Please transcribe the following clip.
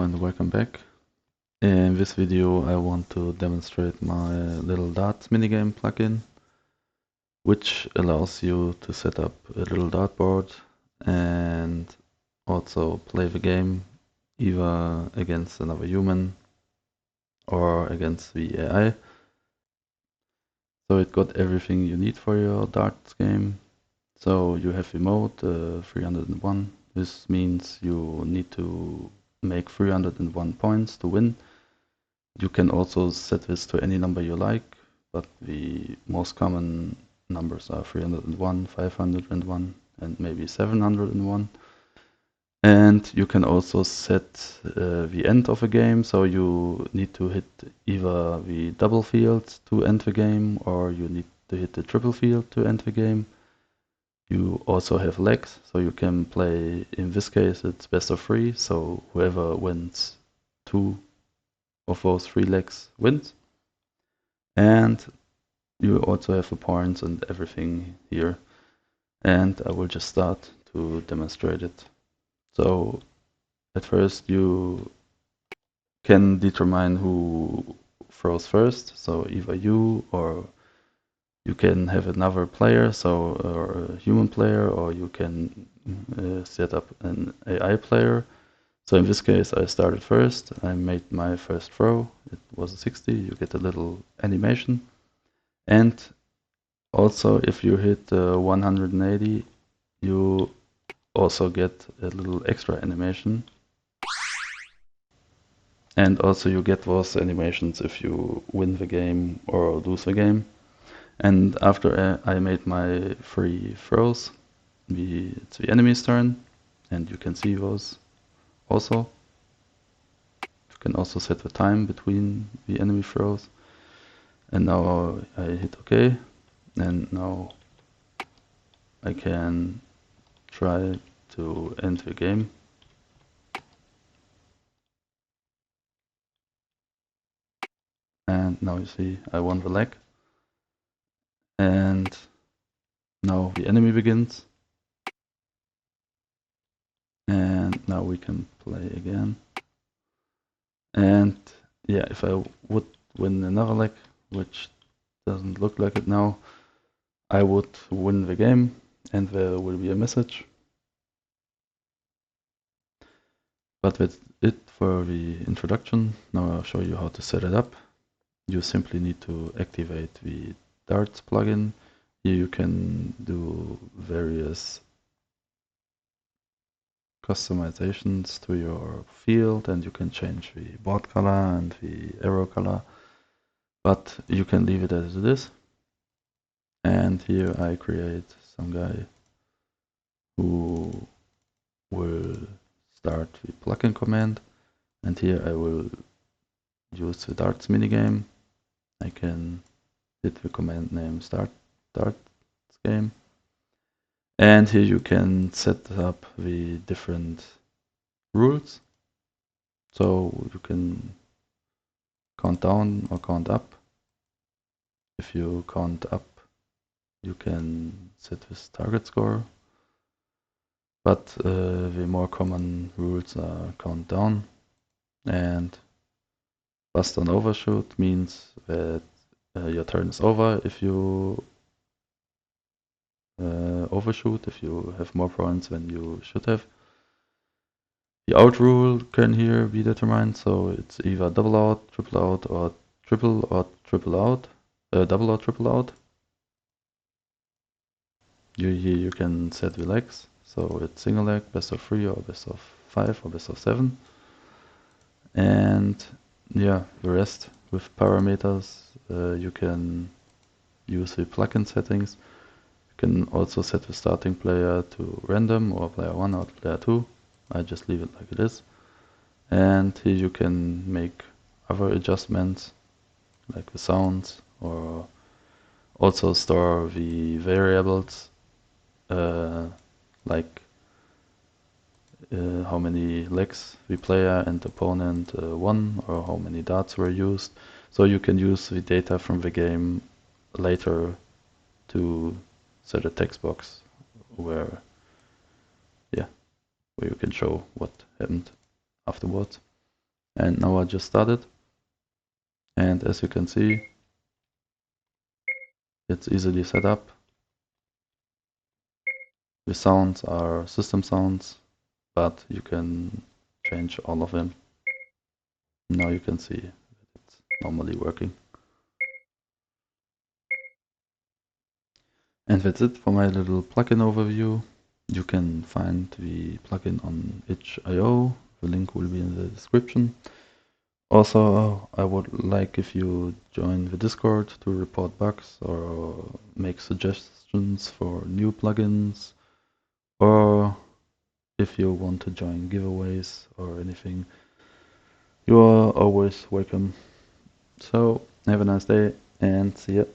and welcome back. In this video I want to demonstrate my little Darts Minigame plugin, which allows you to set up a little dartboard and also play the game either against another human or against the AI. So it got everything you need for your darts game. So you have the mode 301. This means you need to make 301 points to win. You can also set this to any number you like, but the most common numbers are 301, 501, and maybe 701. And you can also set the end of a game, so you need to hit either the double field to end the game, or you need to hit the triple field to end the game. You also have legs, so you can play, in this case it's best of 3, so whoever wins 2 of those 3 legs wins. And you also have the points and everything here. And I will just start to demonstrate it. So at first you can determine who throws first, so either you, or you can have another player, so or a human player, or you can set up an AI player. So in this case I started first, I made my first throw, it was a 60, you get a little animation. And also if you hit 180, you also get a little extra animation. And also you get those animations if you win the game or lose the game. And after I made my 3 throws, it's the enemy's turn, and you can see those also. You can also set the time between the enemy throws. And now I hit OK, and now I can try to end the game. And now you see I won the leg. And now the enemy begins. And now we can play again. And yeah, if I would win another leg, which doesn't look like it now, I would win the game and there will be a message. But that's it for the introduction. Now I'll show you how to set it up. You simply need to activate the Darts plugin. Here you can do various customizations to your field, and you can change the board color and the arrow color, but you can leave it as it is. And here I create some guy who will start the plugin command, and here I will use the Darts Minigame. I can hit the command name start Darts game, and here you can set up the different rules. So you can count down or count up. If you count up, you can set this target score, but the more common rules are count down, and bust and overshoot means that your turn is over if you overshoot, if you have more points than you should have. The out rule can here be determined, so it's either double out, or triple out, double or triple out. Here you can set the legs, so it's single leg, best of 3 or best of 5 or best of 7. And yeah, the rest with parameters, you can use the plugin settings. You can also set the starting player to random, or player 1 or player 2. I just leave it like it is. And here you can make other adjustments, like the sounds, or also store the variables, like how many legs the player and opponent won, or how many darts were used. So you can use the data from the game later to set a text box where you can show what happened afterwards. And now I just started, and as you can see, it's easily set up. The sounds are system sounds, but you can change all of them. Now you can see it's normally working. And that's it for my little plugin overview. You can find the plugin on itch.io. The link will be in the description. Also, I would like if you join the Discord to report bugs or make suggestions for new plugins, or if you want to join giveaways or anything, you are always welcome. So, have a nice day and see ya.